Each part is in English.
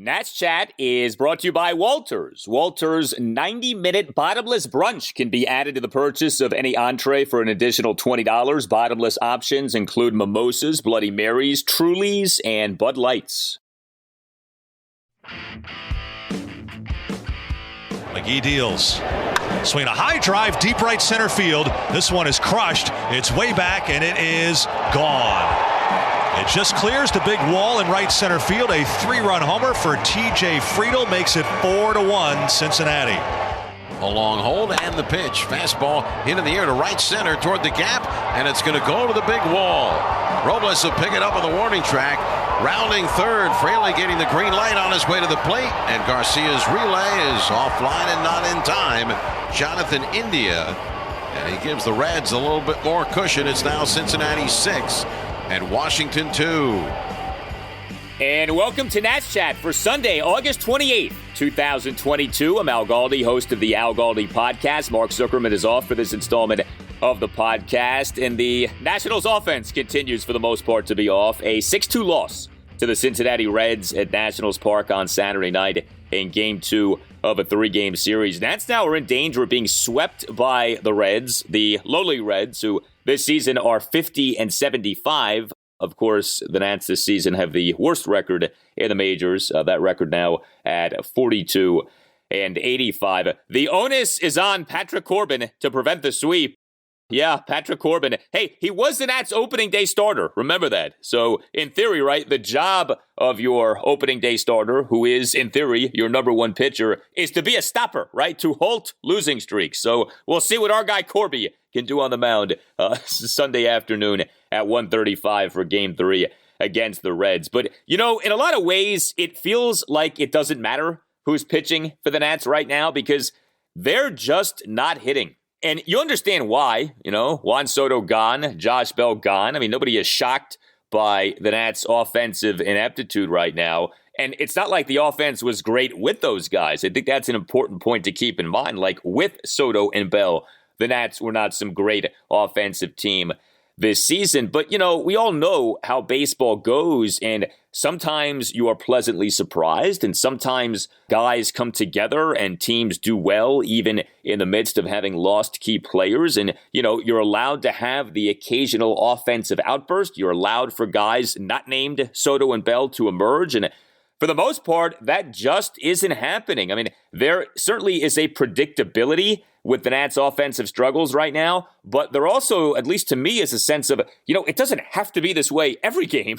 Nats Chat is brought to you by Walters. Walters' 90-minute bottomless brunch can be added to the purchase of any entree for an additional $20. Bottomless options include mimosas, Bloody Marys, Trulies, and Bud Lights. McGee deals. Swing a high drive, deep right center field. This one is crushed. It's way back, and it is gone. It just clears the big wall in right center field. A 3-run homer for T.J. Friedel makes it 4-1 Cincinnati. A long hold and the pitch. Fastball into the air to right center toward the gap, and it's going to go to the big wall. Robles will pick it up on the warning track. Rounding third, Fraley getting the green light on his way to the plate, and Garcia's relay is offline and not in time. Jonathan India, and he gives the Reds a little bit more cushion. It's now Cincinnati 6 and Washington 2. And welcome to Nats Chat for Sunday, August 28th, 2022. I'm Al Galdi, host of the Al Galdi podcast. Mark Zuckerman is off for this installment of the podcast, and the Nationals offense continues for the most part to be off. A 6-2 loss to the Cincinnati Reds at Nationals Park on Saturday night in Game 2 of a 3-game series. Nats now are in danger of being swept by the Reds, the lowly Reds, who this season are 50-75. Of course, the Nats this season have the worst record in the majors. That record now at 42-85. The onus is on Patrick Corbin to prevent the sweep. Yeah, Patrick Corbin. Hey, he was the Nats opening day starter. Remember that. So, in theory, right, the job of your opening day starter, who is, in theory, your number one pitcher, is to be a stopper, right, to halt losing streaks. So, we'll see what our guy Corby can do on the mound Sunday afternoon at 1:35 for Game 3 against the Reds. But, you know, in a lot of ways, it feels like it doesn't matter who's pitching for the Nats right now because they're just not hitting. And you understand why, you know, Juan Soto gone, Josh Bell gone. I mean, nobody is shocked by the Nats' offensive ineptitude right now. And it's not like the offense was great with those guys. I think that's an important point to keep in mind. Like with Soto and Bell, the Nats were not some great offensive team this season. But, you know, we all know how baseball goes, and sometimes you are pleasantly surprised, and sometimes guys come together and teams do well, even in the midst of having lost key players. And, you know, you're allowed to have the occasional offensive outburst. You're allowed for guys not named Soto and Bell to emerge. And for the most part, that just isn't happening. I mean, there certainly is a predictability with the Nats' offensive struggles right now, but there also, at least to me, is a sense of, you know, it doesn't have to be this way every game,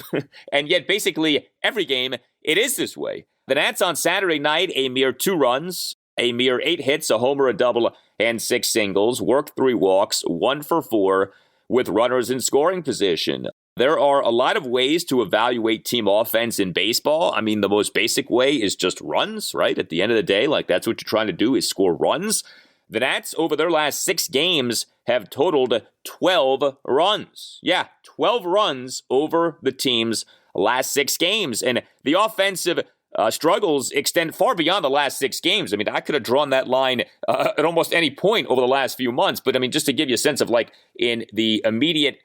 and yet basically every game, it is this way. The Nats on Saturday night, a mere 2 runs, a mere 8 hits, a homer, a double, and 6 singles, worked 3 walks, 1 for 4, with runners in scoring position. There are a lot of ways to evaluate team offense in baseball. I mean, the most basic way is just runs, right? At the end of the day, like that's what you're trying to do is score runs. The Nats, over their last 6 games, have totaled 12 runs. Yeah, 12 runs over the team's last 6 games. And the offensive struggles extend far beyond the last 6 games. I mean, I could have drawn that line at almost any point over the last few months. But, I mean, just to give you a sense of, like, in the immediate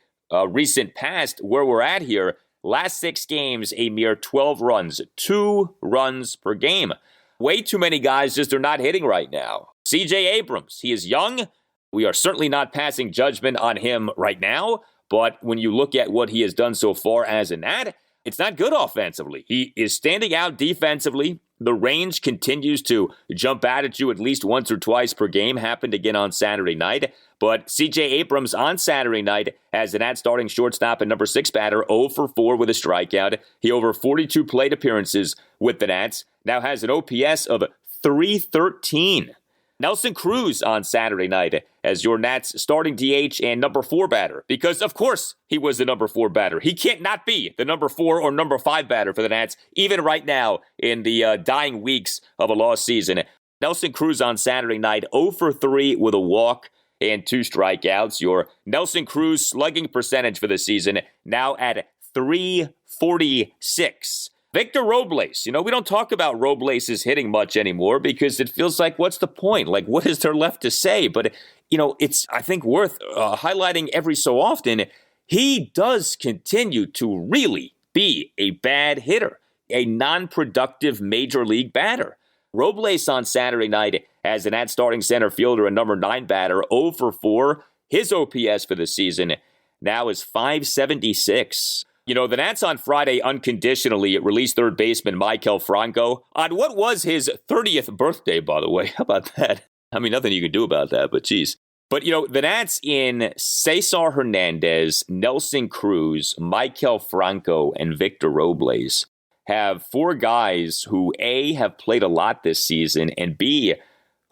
recent past, where we're at here, last 6 games, a mere 12 runs, 2 runs per game. Way too many guys just are not hitting right now. C.J. Abrams, he is young. We are certainly not passing judgment on him right now, but when you look at what he has done so far as a Nat, it's not good offensively. He is standing out defensively. The range continues to jump out at you at least once or twice per game. Happened again on Saturday night. But C.J. Abrams on Saturday night as the Nats starting shortstop and number 6 batter, 0 for 4 with a strikeout. He over 42 plate appearances with the Nats. Now has an OPS of .313. Nelson Cruz on Saturday night as your Nats starting DH and number 4 batter. Because, of course, he was the number 4 batter. He can't not be the number 4 or number 5 batter for the Nats, even right now in the dying weeks of a lost season. Nelson Cruz on Saturday night, 0 for 3 with a walk and 2 strikeouts. Your Nelson Cruz slugging percentage for the season now at .346. Victor Robles, you know, we don't talk about Robles' hitting much anymore because it feels like, what's the point? Like, what is there left to say? But, you know, it's, I think, worth highlighting every so often. He does continue to really be a bad hitter. a non-productive major league batter. Robles on Saturday night as an at-starting center fielder and number 9 batter, 0 for 4. His OPS for the season now is .576. The Nats on Friday unconditionally released third baseman Maikel Franco on what was his 30th birthday, by the way. How about that? I mean, nothing you can do about that, but geez. But, the Nats in Cesar Hernandez, Nelson Cruz, Maikel Franco, and Victor Robles have 4 guys who, A, have played a lot this season, and B,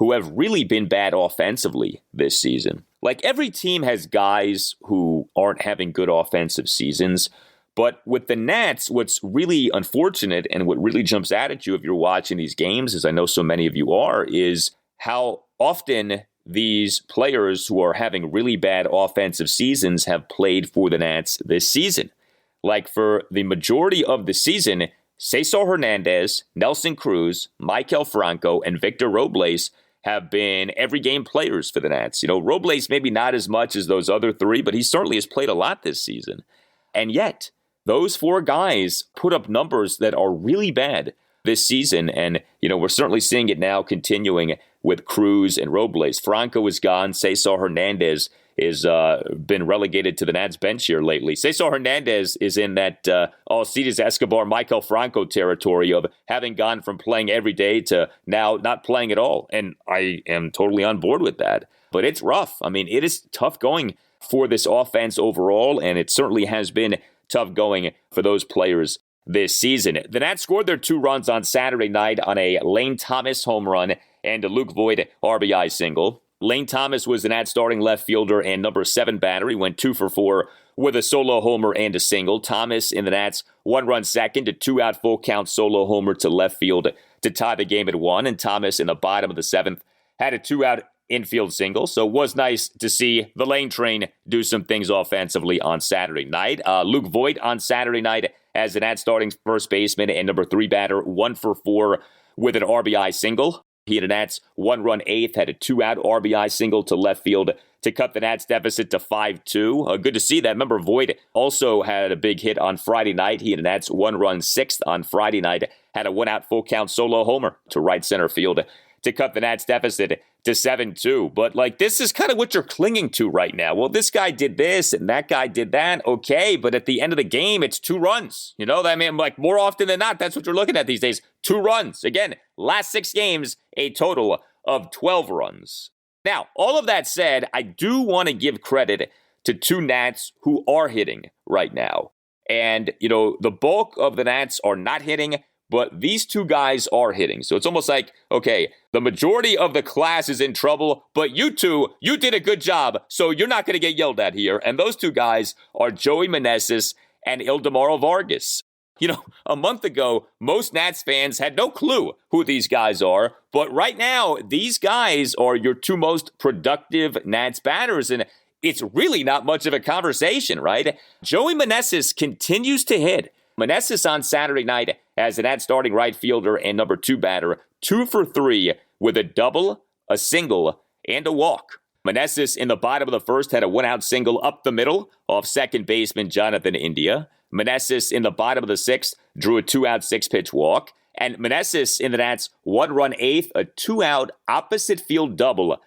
who have really been bad offensively this season. Like, every team has guys who aren't having good offensive seasons. But with the Nats, what's really unfortunate and what really jumps out at you if you're watching these games, as I know so many of you are, is how often these players who are having really bad offensive seasons have played for the Nats this season. Like for the majority of the season, Cesar Hernandez, Nelson Cruz, Maikel Franco, and Victor Robles have been every game players for the Nats. Robles maybe not as much as those other 3, but he certainly has played a lot this season. And yet, those 4 guys put up numbers that are really bad this season. And, we're certainly seeing it now continuing with Cruz and Robles. Franco is gone. Cesar Hernandez is been relegated to the Nats bench here lately. Cesar Hernandez is in that Alcides Escobar, Maikel Franco territory of having gone from playing every day to now not playing at all. And I am totally on board with that. But it's rough. I mean, it is tough going for this offense overall, and it certainly has been tough going for those players this season. The Nats scored their 2 runs on Saturday night on a Lane Thomas home run and a Luke Voit RBI single. Lane Thomas was the Nats starting left fielder and number 7 batter. He went 2 for 4 with a solo homer and a single. Thomas in the Nats 1-run second, a 2-out full count solo homer to left field to tie the game at 1. And Thomas in the bottom of the 7th had a 2-out infield single. So it was nice to see the Lane train do some things offensively on Saturday night. Luke Voit on Saturday night as the Nats starting first baseman and number 3 batter, 1 for 4 with an RBI single. He and the Nats 1-run 8th had a 2-out RBI single to left field to cut the Nats deficit to 5-2. Good to see that. Remember, Voit also had a big hit on Friday night. He and the Nats 1-run 6th on Friday night had a 1-out full count solo homer to right center field to cut the Nats deficit to 7-2. But, this is kind of what you're clinging to right now. Well, this guy did this and that guy did that. Okay, but at the end of the game, it's 2 runs. More often than not, that's what you're looking at these days. 2 runs. Again, last 6 games, a total of 12 runs. Now, all of that said, I do want to give credit to 2 Nats who are hitting right now. And, the bulk of the Nats are not hitting, but these 2 guys are hitting. So it's almost like, okay, the majority of the class is in trouble, but you 2, you did a good job, so you're not going to get yelled at here. And those 2 guys are Joey Meneses and Ildemaro Vargas. A month ago, most Nats fans had no clue who these guys are, but right now, these guys are your 2 most productive Nats batters, and it's really not much of a conversation, right? Joey Meneses continues to hit. Meneses on Saturday night as an Nats starting right fielder and number 2 batter, 2 for 3 with a double, a single, and a walk. Meneses in the bottom of the 1st had a 1-out single up the middle off second baseman Jonathan India. Meneses in the bottom of the 6th drew a 2-out 6-pitch walk. And Meneses in the Nats 1-run 8th, a 2-out opposite field double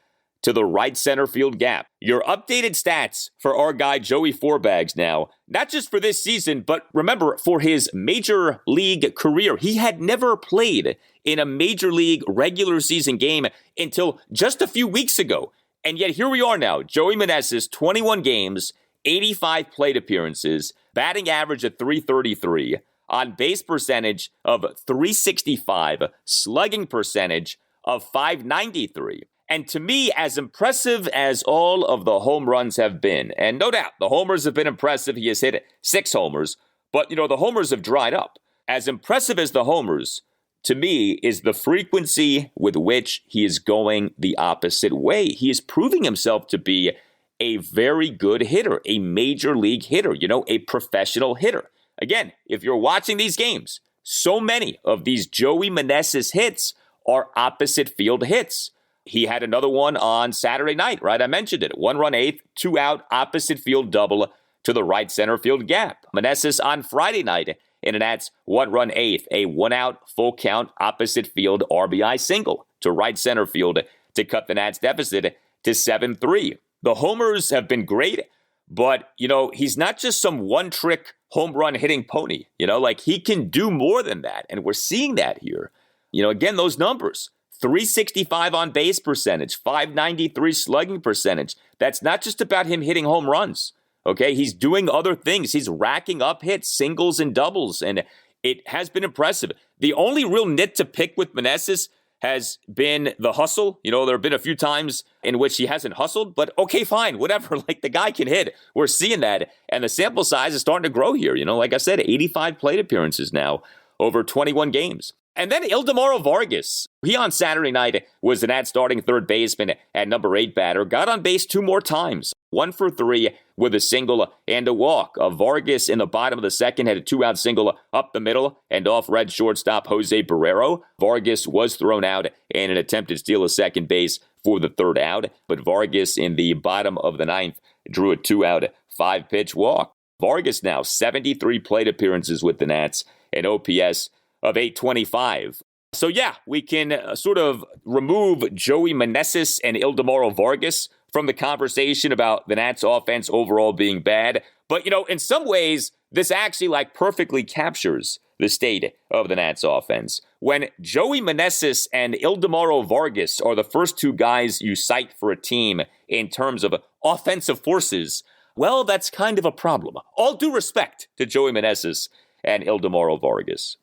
to the right center field gap. Your updated stats for our guy Joey Fourbags now, not just for this season, but remember, for his major league career. He had never played in a major league regular season game until just a few weeks ago. And yet here we are now. Joey Meneses, 21 games, 85 plate appearances, batting average of .333, on base percentage of .365, slugging percentage of .593. And to me, as impressive as all of the home runs have been, and no doubt the homers have been impressive, he has hit 6 homers, but the homers have dried up. As impressive as the homers, to me, is the frequency with which he is going the opposite way. He is proving himself to be a very good hitter, a major league hitter, a professional hitter. Again, if you're watching these games, so many of these Joey Meneses hits are opposite field hits. He had another one on Saturday night, right? I mentioned it. 1-run 8th, 2-out opposite field double to the right center field gap. Meneses on Friday night in an Nats one-run eighth, a one-out, full-count, opposite field RBI single to right center field to cut the Nats deficit to 7-3. The homers have been great, but, he's not just some one-trick home run hitting pony. Like he can do more than that, and we're seeing that here. Again, those numbers, 365 on base percentage, 593 slugging percentage. That's not just about him hitting home runs. Okay, he's doing other things. He's racking up hits, singles and doubles, and it has been impressive. The only real nit to pick with Meneses has been the hustle. There have been a few times in which he hasn't hustled, but okay, fine, whatever. Like, the guy can hit. We're seeing that, and the sample size is starting to grow here. Like I said, 85 plate appearances now over 21 games. And then Ildemaro Vargas. He on Saturday night was the Nats starting third baseman at number 8 batter. Got on base 2 more times. 1 for 3 with a single and a walk. Vargas in the bottom of the second had a 2-out single up the middle and off Red shortstop Jose Barrero. Vargas was thrown out in an attempt to steal a second base for the third out. But Vargas in the bottom of the ninth drew a 2-out, 5-pitch walk. Vargas now 73 plate appearances with the Nats, an OPS of 825. So yeah, we can sort of remove Joey Meneses and Ildemaro Vargas from the conversation about the Nats offense overall being bad. But, in some ways, this actually perfectly captures the state of the Nats offense. When Joey Meneses and Ildemaro Vargas are the first 2 guys you cite for a team in terms of offensive forces, well, that's kind of a problem. All due respect to Joey Meneses and Ildemaro Vargas.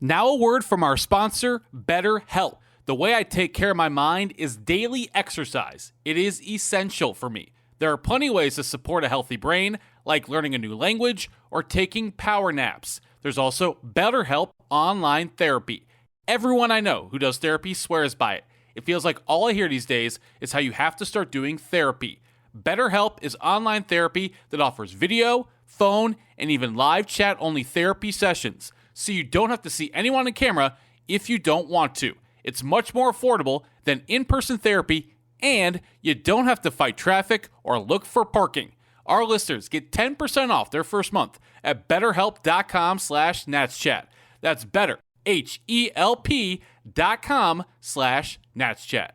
Now a word from our sponsor, BetterHelp. The way I take care of my mind is daily exercise. It is essential for me. There are plenty of ways to support a healthy brain, like learning a new language or taking power naps. There's also BetterHelp online therapy. Everyone I know who does therapy swears by it. It feels like all I hear these days is how you have to start doing therapy. BetterHelp is online therapy that offers video, phone, and even live chat-only therapy sessions, so you don't have to see anyone on camera if you don't want to. It's much more affordable than in-person therapy, and you don't have to fight traffic or look for parking. Our listeners get 10% off their first month at betterhelp.com/natschat. That's better, HELP.com/natschat.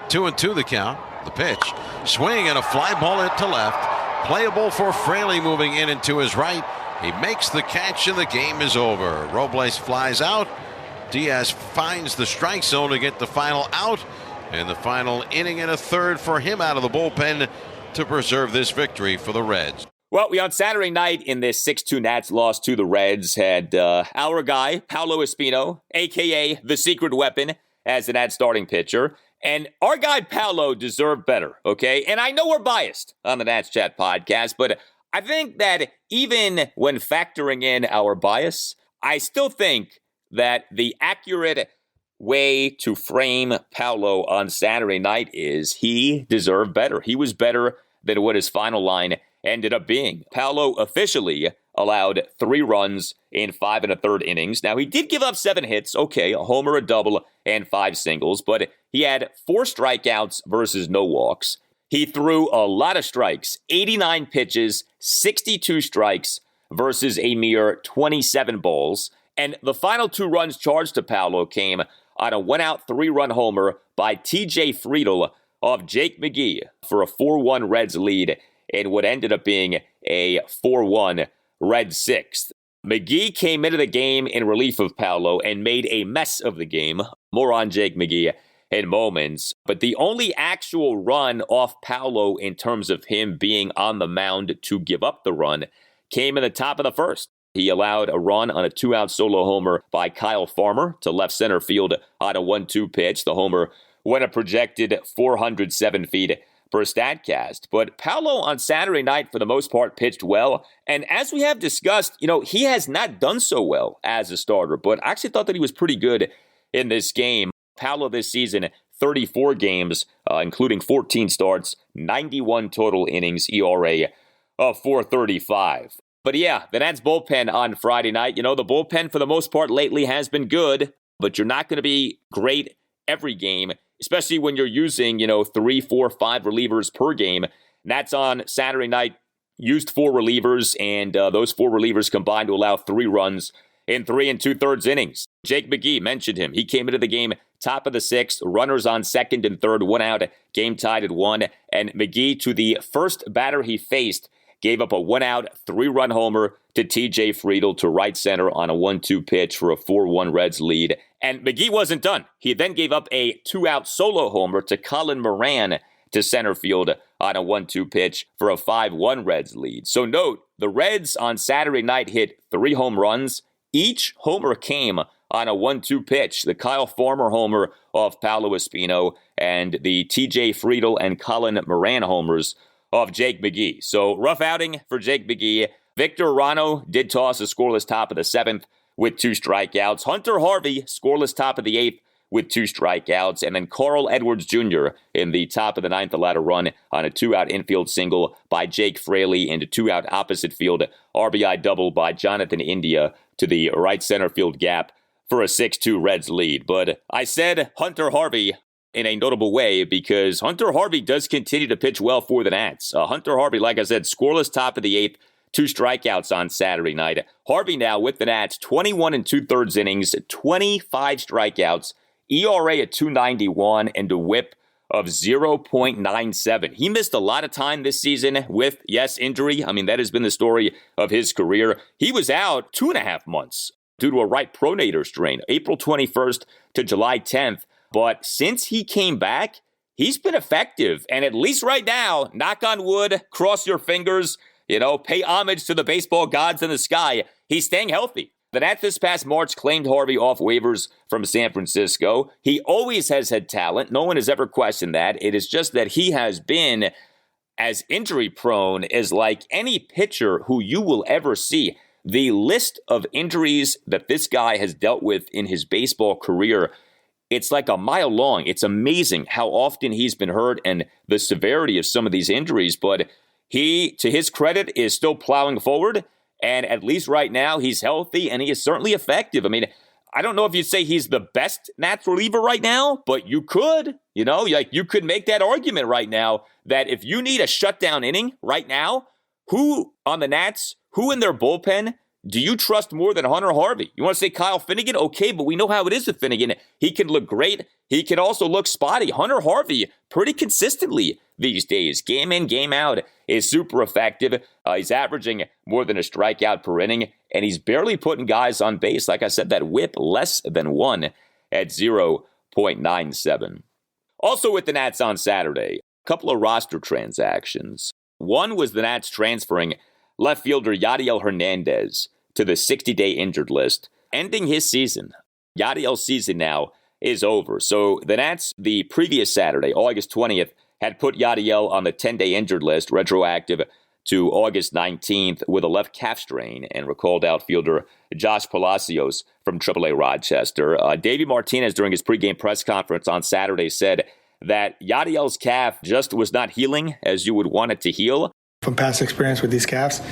2-2 the count. The pitch. Swing and a fly ball hit to left. Playable for Fraley moving in and to his right. He makes the catch and the game is over. Robles flies out. Diaz finds the strike zone to get the final out. And the final inning and a third for him out of the bullpen to preserve this victory for the Reds. Well, we on Saturday night in this 6-2 Nats loss to the Reds had our guy, Paolo Espino, a.k.a. the secret weapon, as the Nats starting pitcher. And our guy Paolo deserved better, okay? And I know we're biased on the Nats Chat podcast, but I think that even when factoring in our bias, I still think that the accurate way to frame Paolo on Saturday night is he deserved better. He was better than what his final line ended up being. Paolo officially allowed 3 runs in 5 1/3 innings. Now, he did give up 7 hits, okay, a homer, a double, and 5 singles, but he had 4 strikeouts versus no walks. He threw a lot of strikes, 89 pitches, 62 strikes versus a mere 27 balls. And the final 2 runs charged to Paolo came on a 1-out 3-run homer by TJ Friedl of Jake McGee for a 4-1 Reds lead in what ended up being a 4-1 Reds 6th. McGee came into the game in relief of Paolo and made a mess of the game. More on Jake McGee in moments. But the only actual run off Paolo in terms of him being on the mound to give up the run came in the top of the first. He allowed a run on a 2-out solo homer by Kyle Farmer to left center field on a 1-2 pitch. The homer went a projected 407 feet per StatCast. But Paolo on Saturday night, for the most part, pitched well. And as we have discussed, he has not done so well as a starter. But I actually thought that he was pretty good in this game. Paolo this season, 34 games, including 14 starts, 91 total innings, ERA of 4.35. But yeah, the Nats bullpen on Friday night, the bullpen for the most part lately has been good, but you're not going to be great every game especially when you're using, 3, 4, 5 relievers per game. Nats on Saturday night used 4 relievers, and those 4 relievers combined to allow 3 runs in 3 2/3 innings. Jake McGee, mentioned him. He came into the game top of the 6th, runners on 2nd and 3rd, 1 out, game tied at 1. And McGee, to the first batter he faced, gave up a 1-out, 3-run homer to TJ Friedl to right center on a 1-2 pitch for a 4-1 Reds lead. And McGee wasn't done. He then gave up a 2-out solo homer to Colin Moran to center field on a 1-2 pitch for a 5-1 Reds lead. So note, the Reds on Saturday night hit 3 home runs. Each homer came on a 1-2 pitch. The Kyle Farmer homer off Paolo Espino and the TJ Friedl and Colin Moran homers of Jake McGee. So rough outing for Jake McGee. Victor Arano did toss a scoreless top of the 7th with 2 strikeouts. Hunter Harvey, scoreless top of the 8th with 2 strikeouts. And then Carl Edwards Jr. in the top of the 9th allowed a run on a 2-out infield single by Jake Fraley and a 2-out opposite field RBI double by Jonathan India to the right center field gap for a 6-2 Reds lead. But I said Hunter Harvey in a notable way because Hunter Harvey does continue to pitch well for the Nats. Hunter Harvey, like I said, scoreless top of the 8th, 2 strikeouts on Saturday night. Harvey now with the Nats, 21 2/3 innings, 25 strikeouts, ERA at 2.91, and a whip of 0.97. He missed a lot of time this season with, yes, injury. I mean, that has been the story of his career. He was out 2.5 months due to a right pronator strain, April 21st to July 10th. But since he came back, he's been effective. And at least right now, knock on wood, cross your fingers, pay homage to the baseball gods in the sky, he's staying healthy. The Nats this past March claimed Harvey off waivers from San Francisco. He always has had talent. No one has ever questioned that. It is just that he has been as injury prone as like any pitcher who you will ever see. The list of injuries that this guy has dealt with in his baseball career, it's like a mile long. It's amazing how often he's been hurt and the severity of some of these injuries. But he, to his credit, is still plowing forward. And at least right now, he's healthy and he is certainly effective. I mean, I don't know if you'd say he's the best Nats reliever right now, but you could, you could make that argument right now that if you need a shutdown inning right now, who on the Nats, who in their bullpen do you trust more than Hunter Harvey? You want to say Kyle Finnegan? Okay, but we know how it is with Finnegan. He can look great. He can also look spotty. Hunter Harvey, pretty consistently these days, game in, game out, is super effective. He's averaging more than a strikeout per inning, and he's barely putting guys on base. Like I said, that whip less than 1 at 0.97. Also with the Nats on Saturday, a couple of roster transactions. One was the Nats transferring left fielder Yadiel Herandez to the 60-day injured list, ending his season. Yadiel's season now is over. So the Nats, the previous Saturday, August 20th, had put Yadiel on the 10-day injured list, retroactive to August 19th, with a left calf strain, and recalled outfielder Josh Palacios from AAA Rochester. Davey Martinez, during his pregame press conference on Saturday, said that Yadiel's calf just was not healing as you would want it to heal. From past experience with these calves,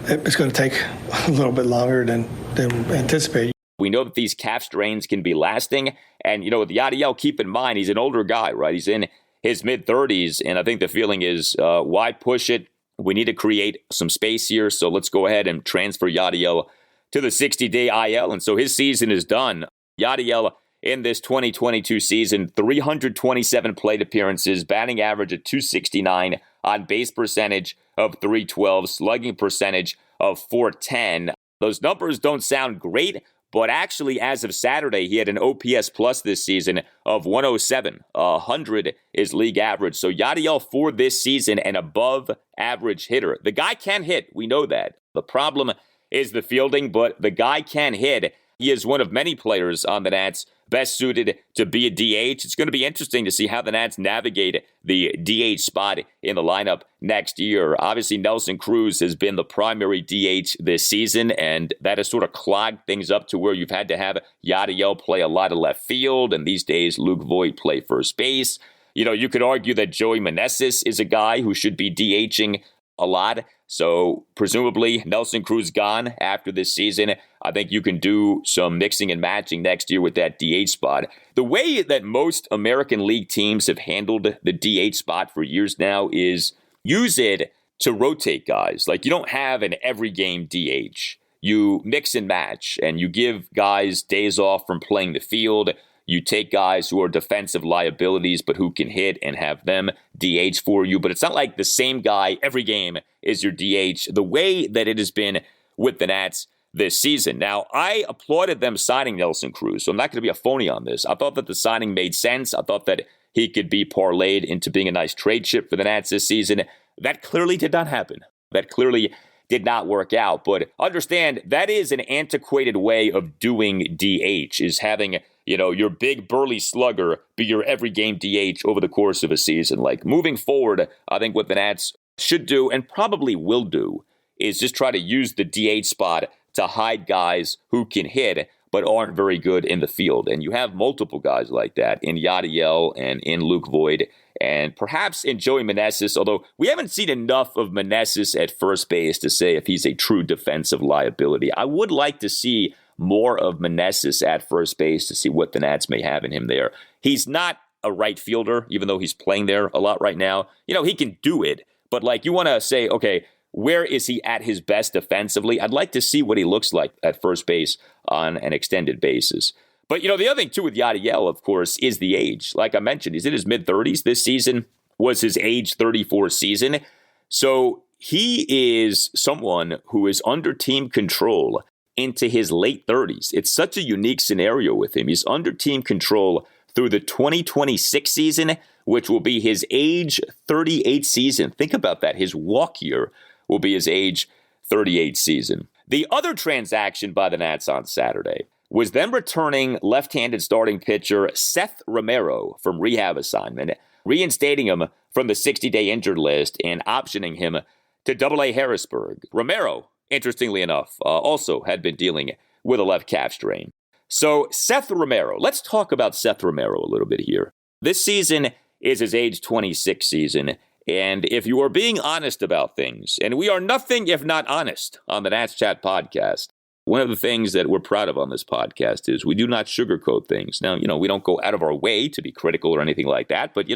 it's going to take a little bit longer than anticipated. We know that these calf strains can be lasting. And, with Yadiel, keep in mind, he's an older guy, right? He's in his mid-30s. And I think the feeling is, why push it? We need to create some space here. So let's go ahead and transfer Yadiel to the 60-day IL. And so his season is done. Yadiel, in this 2022 season, 327 plate appearances, batting average of .269, on base percentage of .312, slugging percentage of .410. Those numbers don't sound great, but actually, as of Saturday, he had an OPS plus this season of 107. 100 is league average. So Yadiel for this season, an above average hitter. The guy can hit. We know that. The problem is the fielding, but the guy can hit. He is one of many players on the Nats best suited to be a DH. It's going to be interesting to see how the Nats navigate the DH spot in the lineup next year. Obviously, Nelson Cruz has been the primary DH this season, and that has sort of clogged things up to where you've had to have Yadiel play a lot of left field, and these days Luke Voigt play first base. You could argue that Joey Meneses is a guy who should be DHing a lot. So presumably Nelson Cruz gone after this season. I think you can do some mixing and matching next year with that DH spot. The way that most American League teams have handled the DH spot for years now is use it to rotate guys. Like, you don't have an every game DH. You mix and match, and you give guys days off from playing the field. You take guys who are defensive liabilities but who can hit and have them DH for you. But it's not like the same guy every game is your DH, the way that it has been with the Nats this season. Now, I applauded them signing Nelson Cruz, so I'm not going to be a phony on this. I thought that the signing made sense. I thought that he could be parlayed into being a nice trade chip for the Nats this season. That clearly did not happen. That clearly did not work out. But understand, that is an antiquated way of doing DH, is having, your big burly slugger be your every game DH over the course of a season. Like, moving forward, I think what the Nats should do and probably will do is just try to use the DH spot to hide guys who can hit but aren't very good in the field. And you have multiple guys like that in Yadiel and in Luke Voigt and perhaps in Joey Meneses, although we haven't seen enough of Meneses at first base to say if he's a true defensive liability. I would like to see more of Meneses at first base to see what the Nats may have in him there. He's not a right fielder, even though he's playing there a lot right now. He can do it, but you want to say, okay, where is he at his best defensively? I'd like to see what he looks like at first base on an extended basis. But, the other thing, too, with Yadiel, of course, is the age. Like I mentioned, he's in his mid-30s. This season was his age 34 season. So he is someone who is under team control into his late 30s. It's such a unique scenario with him. He's under team control through the 2026 season, which will be his age 38 season. Think about that. His walk year will be his age 38 season. The other transaction by the Nats on Saturday was them returning left-handed starting pitcher Seth Romero from rehab assignment, reinstating him from the 60-day injured list and optioning him to AA Harrisburg. Romero, interestingly enough, also had been dealing with a left calf strain. So Seth Romero, let's talk about Seth Romero a little bit here. This season is his age 26 season. And if you are being honest about things, and we are nothing if not honest on the Nats Chat podcast, one of the things that we're proud of on this podcast is we do not sugarcoat things. Now, we don't go out of our way to be critical or anything like that, but,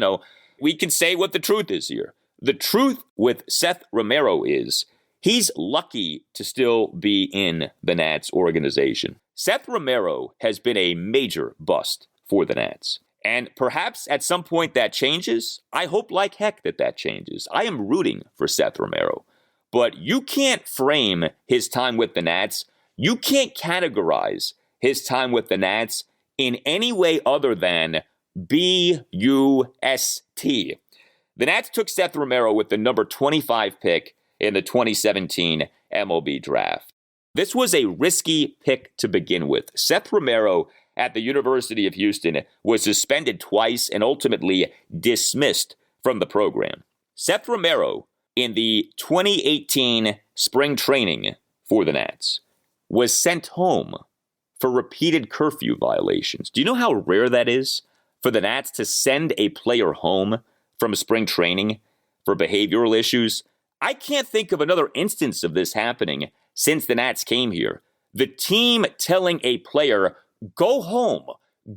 we can say what the truth is here. The truth with Seth Romero is he's lucky to still be in the Nats organization. Seth Romero has been a major bust for the Nats. And perhaps at some point that changes. I hope like heck that changes. I am rooting for Seth Romero. But you can't frame his time with the Nats. You can't categorize his time with the Nats in any way other than B-U-S-T. The Nats took Seth Romero with the number 25 pick in the 2017 MLB draft. This was a risky pick to begin with. Seth Romero at the University of Houston was suspended twice and ultimately dismissed from the program. Seth Romero, in the 2018 spring training for the Nats, was sent home for repeated curfew violations. Do you know how rare that is for the Nats to send a player home from spring training for behavioral issues? I can't think of another instance of this happening since the Nats came here. The team telling a player, go home,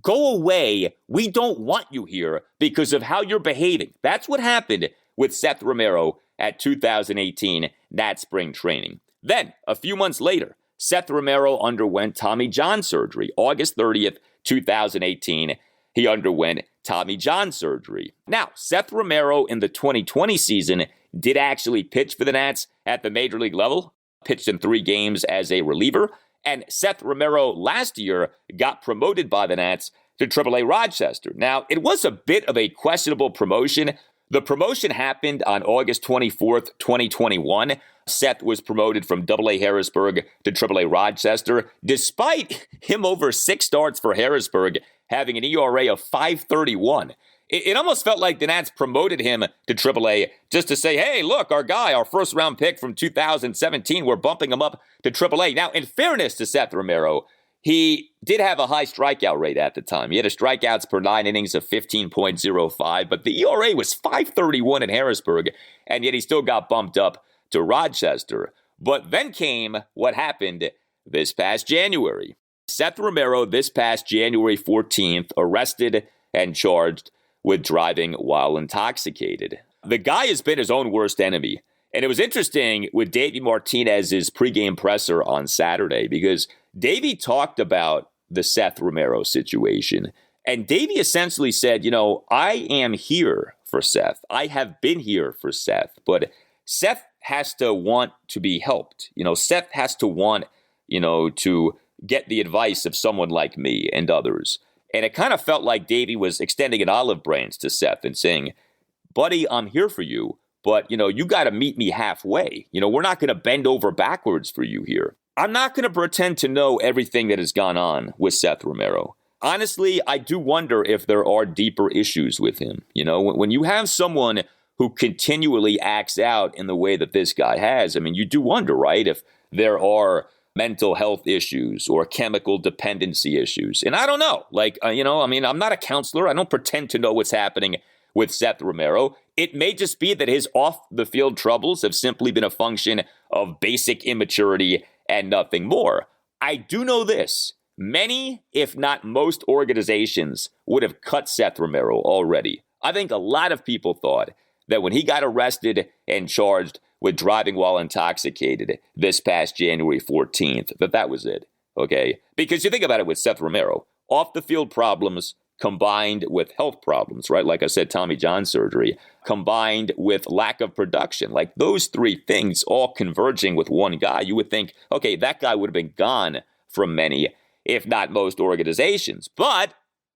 go away, we don't want you here because of how you're behaving. That's what happened with Seth Romero at 2018 Nats spring training. Then, a few months later, Seth Romero underwent Tommy John surgery. August 30th, 2018, he underwent Tommy John surgery. Now, Seth Romero in the 2020 season did actually pitch for the Nats at the major league level, pitched in 3 games as a reliever. And Seth Romero last year got promoted by the Nats to AAA Rochester. Now, it was a bit of a questionable promotion. The promotion happened on August 24th, 2021. Seth was promoted from AA Harrisburg to AAA Rochester, despite him over 6 starts for Harrisburg having an ERA of 5.31. It almost felt like the Nats promoted him to AAA just to say, hey, look, our guy, our first-round pick from 2017, we're bumping him up to AAA. Now, in fairness to Seth Romero, he did have a high strikeout rate at the time. He had a strikeouts per 9 innings of 15.05, but the ERA was 5.31 in Harrisburg, and yet he still got bumped up to Rochester. But then came what happened this past January. Seth Romero, this past January 14th, arrested and charged with driving while intoxicated. The guy has been his own worst enemy. And it was interesting with Davey Martinez's pregame presser on Saturday because Davey talked about the Seth Romero situation. And Davey essentially said, I am here for Seth. I have been here for Seth. But Seth has to want to be helped. Seth has to want, to get the advice of someone like me and others. And it kind of felt like Davey was extending an olive branch to Seth and saying, buddy, I'm here for you. But, you got to meet me halfway. We're not going to bend over backwards for you here. I'm not going to pretend to know everything that has gone on with Seth Romero. Honestly, I do wonder if there are deeper issues with him. When you have someone who continually acts out in the way that this guy has, you do wonder, right, if there are mental health issues or chemical dependency issues. And I don't know. I'm not a counselor. I don't pretend to know what's happening with Seth Romero. It may just be that his off-the-field troubles have simply been a function of basic immaturity and nothing more. I do know this. Many, if not most organizations would have cut Seth Romero already. I think a lot of people thought that when he got arrested and charged with driving while intoxicated this past January 14th, that was it, okay? Because you think about it with Seth Romero, off-the-field problems combined with health problems, right? Like I said, Tommy John surgery, combined with lack of production. Like those three things all converging with one guy, you would think, okay, that guy would have been gone from many, if not most organizations. But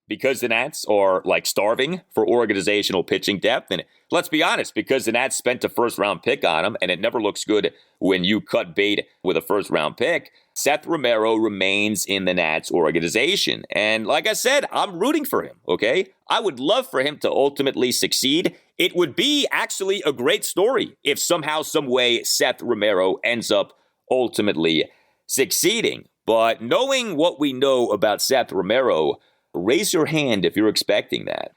because the Nats are like starving for organizational pitching depth, and let's be honest, because the Nats spent a first-round pick on him, and it never looks good when you cut bait with a first-round pick, Seth Romero remains in the Nats organization. And like I said, I'm rooting for him, okay? I would love for him to ultimately succeed. It would be actually a great story if somehow, some way, Seth Romero ends up ultimately succeeding. But knowing what we know about Seth Romero, raise your hand if you're expecting that.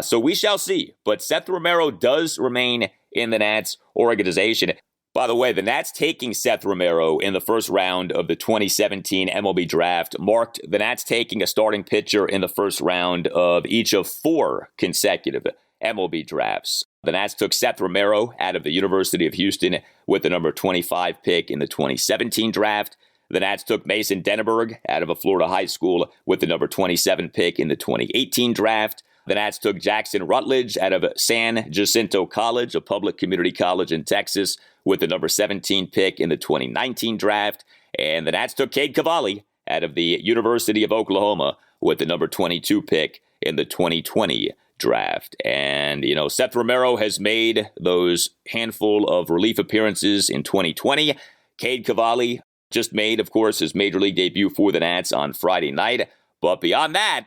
So we shall see. But Seth Romero does remain in the Nats organization. By the way, the Nats taking Seth Romero in the first round of the 2017 MLB draft marked the Nats taking a starting pitcher in the first round of each of 4 consecutive MLB drafts. The Nats took Seth Romero out of the University of Houston with the number 25 pick in the 2017 draft. The Nats took Mason Denneberg out of a Florida high school with the number 27 pick in the 2018 draft. The Nats took Jackson Rutledge out of San Jacinto College, a public community college in Texas, with the number 17 pick in the 2019 draft. And the Nats took Cade Cavalli out of the University of Oklahoma with the number 22 pick in the 2020 draft. And, Seth Romero has made those handful of relief appearances in 2020. Cade Cavalli just made, of course, his major league debut for the Nats on Friday night. But beyond that,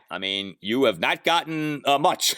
you have not gotten much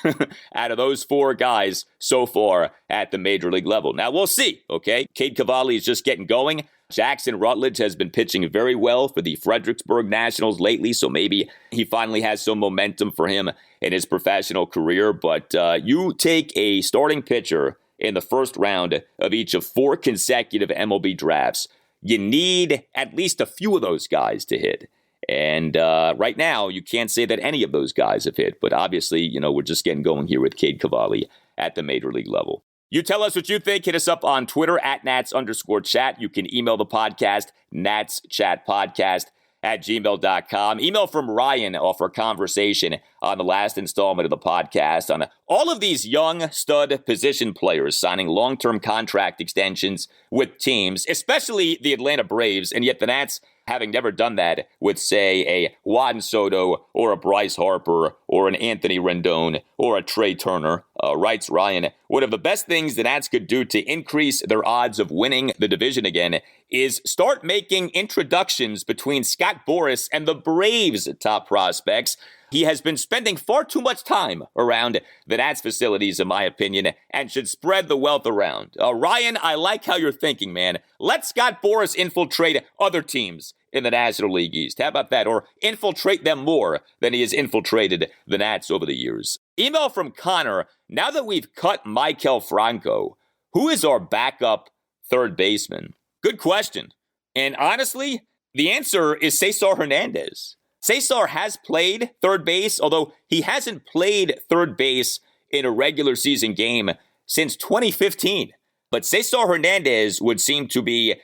out of those 4 guys so far at the major league level. Now, we'll see, okay? Cade Cavalli is just getting going. Jackson Rutledge has been pitching very well for the Fredericksburg Nationals lately, so maybe he finally has some momentum for him in his professional career. But you take a starting pitcher in the first round of each of 4 consecutive MLB drafts, you need at least a few of those guys to hit. And right now, you can't say that any of those guys have hit. But obviously, we're just getting going here with Cade Cavalli at the major league level. You tell us what you think. Hit us up on Twitter at Nats_chat. You can email the podcast, natschatpodcast@gmail.com. Email from Ryan off our conversation on the last installment of the podcast on all of these young stud position players signing long-term contract extensions with teams, especially the Atlanta Braves, and yet the Nats, having never done that with, say, a Juan Soto or a Bryce Harper or an Anthony Rendon or a Trey Turner, writes Ryan, one of the best things the Nats could do to increase their odds of winning the division again is start making introductions between Scott Boras and the Braves' top prospects. He has been spending far too much time around the Nats facilities, in my opinion, and should spread the wealth around. Ryan, I like how you're thinking, man. Let Scott Boras infiltrate other teams in the National League East. How about that? Or infiltrate them more than he has infiltrated the Nats over the years. Email from Connor. Now that we've cut Maikel Franco, who is our backup third baseman? Good question. And honestly, the answer is Cesar Hernandez. Cesar has played third base, although he hasn't played third base in a regular season game since 2015. But Cesar Hernandez would seem to be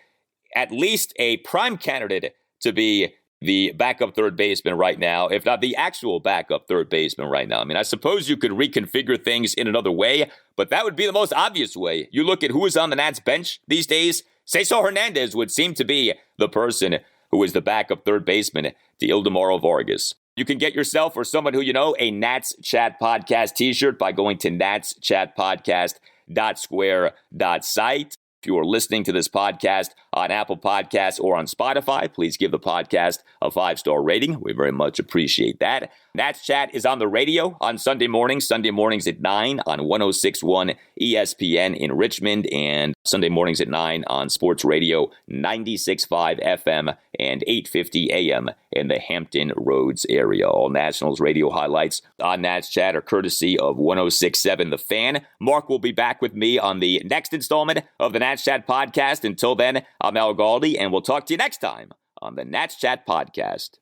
at least a prime candidate to be the backup third baseman right now, if not the actual backup third baseman right now. I mean, I suppose you could reconfigure things in another way, but that would be the most obvious way. You look at who is on the Nats bench these days, Cesar Hernandez would seem to be the person who is the backup third baseman to Ildemaro Vargas. You can get yourself or someone who you know a Nats Chat Podcast t-shirt by going to natschatpodcast.square.site. If you are listening to this podcast on Apple Podcasts or on Spotify, please give the podcast a 5-star rating. We very much appreciate that. Nats Chat is on the radio on Sunday mornings at 9 on 106.1 ESPN in Richmond, and Sunday mornings at 9 on Sports Radio 96.5 FM and 8:50 AM in the Hampton Roads area. All Nationals radio highlights on Nats Chat are courtesy of 106.7 The Fan. Mark will be back with me on the next installment of the Nats Chat Podcast. Until then, I'm Al Galdi, and we'll talk to you next time on the Nats Chat Podcast.